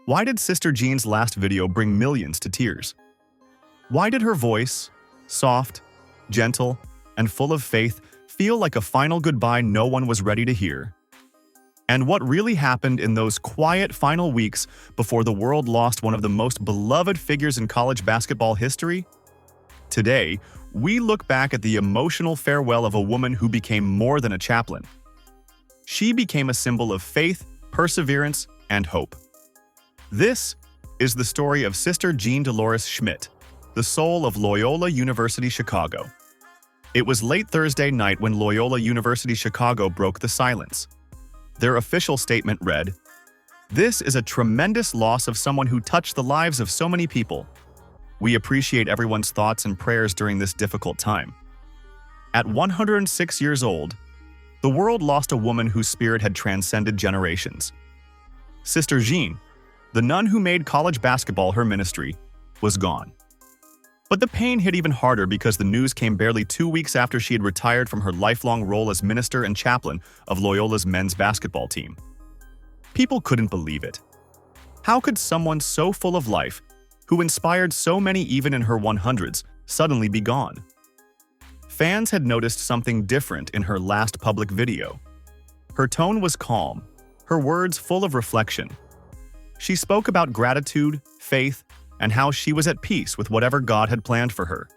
Why did Sister Jean's last video bring millions to tears? Why did her voice, soft, gentle, and full of faith, feel like a final goodbye no one was ready to hear? And what really happened in those quiet final weeks before the world lost one of the most beloved figures in college basketball history? Today, we look back at the emotional farewell of a woman who became more than a chaplain. She became a symbol of faith, perseverance, and hope. This is the story of Sister Jean Dolores Schmidt, the soul of Loyola University Chicago. It was late Thursday night when Loyola University Chicago broke the silence. Their official statement read, "This is a tremendous loss of someone who touched the lives of so many people. We appreciate everyone's thoughts and prayers during this difficult time." At 106 years old, the world lost a woman whose spirit had transcended generations. Sister Jean, the nun who made college basketball her ministry, was gone. But the pain hit even harder because the news came barely 2 weeks after she had retired from her lifelong role as minister and chaplain of Loyola's men's basketball team. People couldn't believe it. How could someone so full of life, who inspired so many even in her 100s, suddenly be gone? Fans had noticed something different in her last public video. Her tone was calm, her words full of reflection. She spoke about gratitude, faith, and how she was at peace with whatever God had planned for her.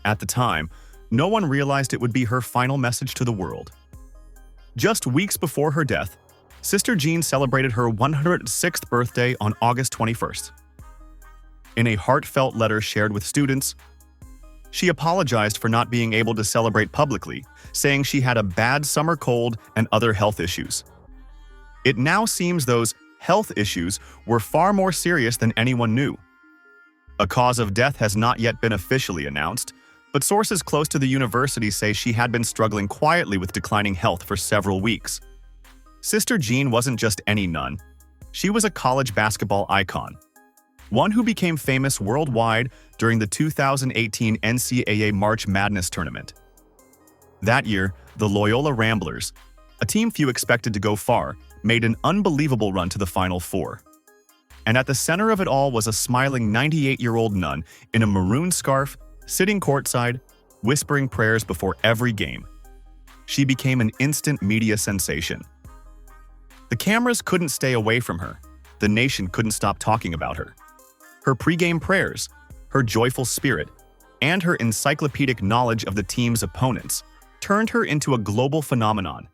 At the time, no one realized it would be her final message to the world. Just weeks before her death, Sister Jean celebrated her 106th birthday on August 21st. In a heartfelt letter shared with students, she apologized for not being able to celebrate publicly, saying she had a bad summer cold and other health issues. It now seems those health issues were far more serious than anyone knew. A cause of death has not yet been officially announced, but sources close to the university say she had been struggling quietly with declining health for several weeks. Sister Jean wasn't just any nun. She was a college basketball icon, one who became famous worldwide during the 2018 NCAA March Madness tournament. That year, the Loyola Ramblers, a team few expected to go far, made an unbelievable run to the Final Four. And at the center of it all was a smiling 98-year-old nun in a maroon scarf, sitting courtside, whispering prayers before every game. She became an instant media sensation. The cameras couldn't stay away from her. The nation couldn't stop talking about her. Her pregame prayers, her joyful spirit, and her encyclopedic knowledge of the team's opponents turned her into a global phenomenon.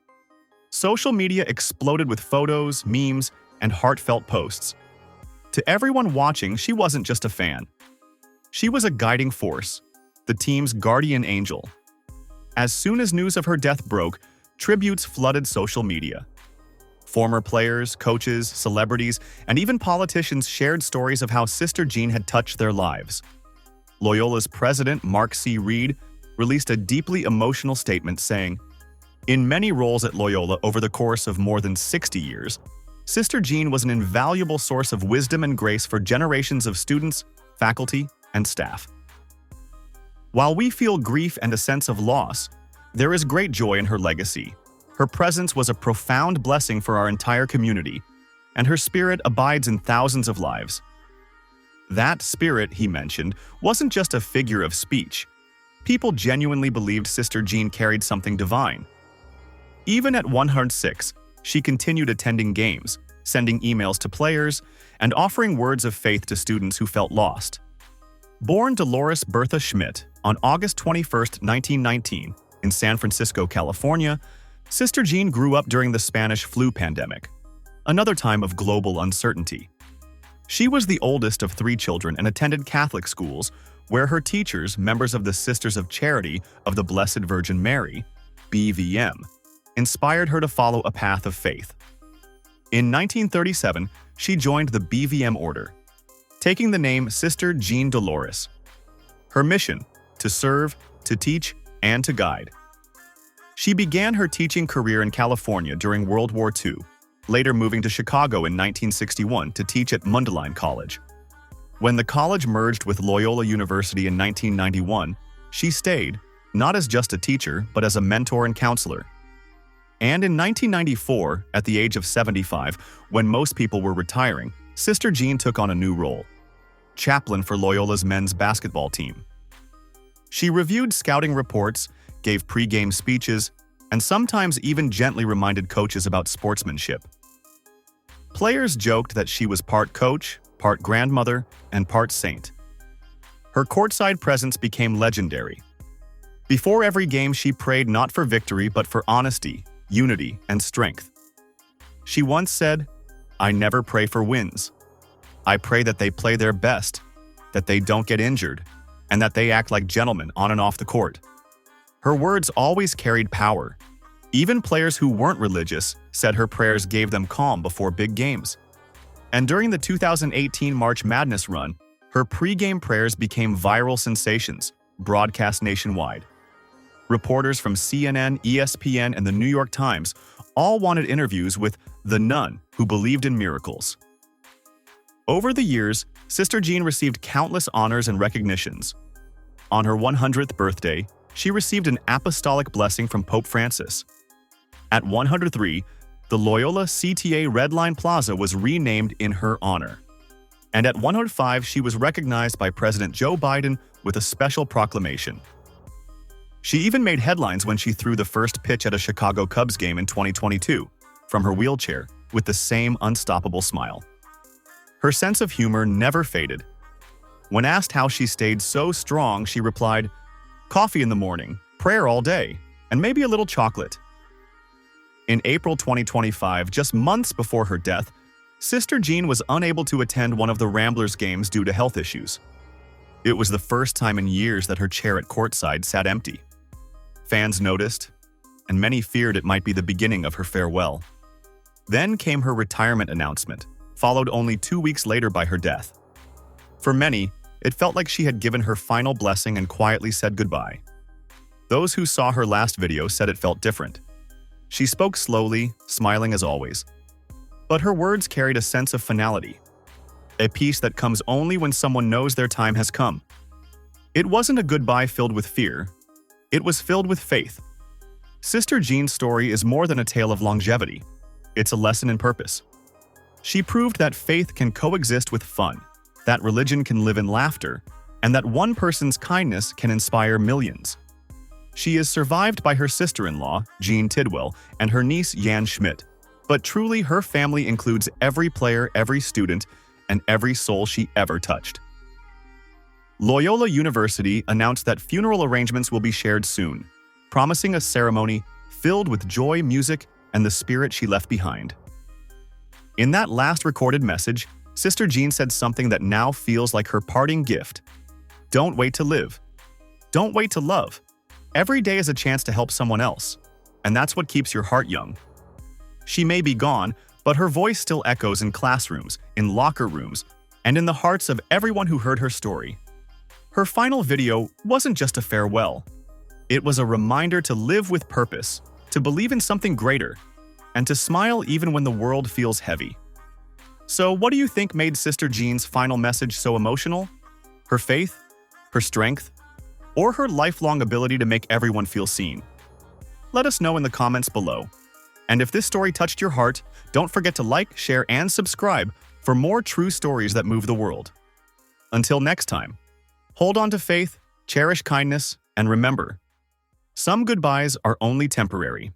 Social media exploded with photos, memes, and heartfelt posts. To everyone watching, she wasn't just a fan. She was a guiding force, the team's guardian angel. As soon as news of her death broke, tributes flooded social media. Former players, coaches, celebrities, and even politicians shared stories of how Sister Jean had touched their lives. Loyola's president, Mark C. Reed, released a deeply emotional statement saying, "In many roles at Loyola over the course of more than 60 years, Sister Jean was an invaluable source of wisdom and grace for generations of students, faculty, and staff." While we feel grief and a sense of loss, there is great joy in her legacy. Her presence was a profound blessing for our entire community, and her spirit abides in thousands of lives. That spirit, he mentioned, wasn't just a figure of speech. People genuinely believed Sister Jean carried something divine. Even at 106, she continued attending games, sending emails to players, and offering words of faith to students who felt lost. Born Dolores Bertha Schmidt on August 21, 1919, in San Francisco, California, Sister Jean grew up during the Spanish flu pandemic, another time of global uncertainty. She was the oldest of 3 children and attended Catholic schools, where her teachers, members of the Sisters of Charity of the Blessed Virgin Mary, BVM, inspired her to follow a path of faith. In 1937, she joined the BVM order, taking the name Sister Jean Dolores. Her mission: to serve, to teach, and to guide. She began her teaching career in California during World War II, later moving to Chicago in 1961 to teach at Mundelein College. When the college merged with Loyola University in 1991, she stayed, not as just a teacher, but as a mentor and counselor. And in 1994, at the age of 75, when most people were retiring, Sister Jean took on a new role: chaplain for Loyola's men's basketball team. She reviewed scouting reports, gave pre-game speeches, and sometimes even gently reminded coaches about sportsmanship. Players joked that she was part coach, part grandmother, and part saint. Her courtside presence became legendary. Before every game, she prayed not for victory but for honesty, unity, and strength. She once said, "I never pray for wins. I pray that they play their best, that they don't get injured, and that they act like gentlemen on and off the court." Her words always carried power. Even players who weren't religious said her prayers gave them calm before big games. And during the 2018 March Madness run, her pre-game prayers became viral sensations, broadcast nationwide. Reporters from CNN, ESPN, and the New York Times all wanted interviews with the nun who believed in miracles. Over the years, Sister Jean received countless honors and recognitions. On her 100th birthday, she received an apostolic blessing from Pope Francis. At 103, the Loyola CTA Red Line Plaza was renamed in her honor. And at 105, she was recognized by President Joe Biden with a special proclamation. She even made headlines when she threw the first pitch at a Chicago Cubs game in 2022, from her wheelchair, with the same unstoppable smile. Her sense of humor never faded. When asked how she stayed so strong, she replied, "Coffee in the morning, prayer all day, and maybe a little chocolate." In April 2025, just months before her death, Sister Jean was unable to attend one of the Ramblers games due to health issues. It was the first time in years that her chair at courtside sat empty. Fans noticed, and many feared it might be the beginning of her farewell. Then came her retirement announcement, followed only 2 weeks later by her death. For many, it felt like she had given her final blessing and quietly said goodbye. Those who saw her last video said it felt different. She spoke slowly, smiling as always. But her words carried a sense of finality, a peace that comes only when someone knows their time has come. It wasn't a goodbye filled with fear. It was filled with faith. Sister Jean's story is more than a tale of longevity. It's a lesson in purpose. She proved that faith can coexist with fun, that religion can live in laughter, and that one person's kindness can inspire millions. She is survived by her sister-in-law, Jean Tidwell, and her niece, Jan Schmidt. But truly, her family includes every player, every student, and every soul she ever touched. Loyola University announced that funeral arrangements will be shared soon, promising a ceremony filled with joy, music, and the spirit she left behind. In that last recorded message, Sister Jean said something that now feels like her parting gift. Don't wait to live. Don't wait to love. Every day is a chance to help someone else, and that's what keeps your heart young. She may be gone, but her voice still echoes in classrooms, in locker rooms, and in the hearts of everyone who heard her story. Her final video wasn't just a farewell. It was a reminder to live with purpose, to believe in something greater, and to smile even when the world feels heavy. So what do you think made Sister Jean's final message so emotional? Her faith? Her strength? Or her lifelong ability to make everyone feel seen? Let us know in the comments below. And if this story touched your heart, don't forget to like, share, and subscribe for more true stories that move the world. Until next time, hold on to faith, cherish kindness, and remember, some goodbyes are only temporary.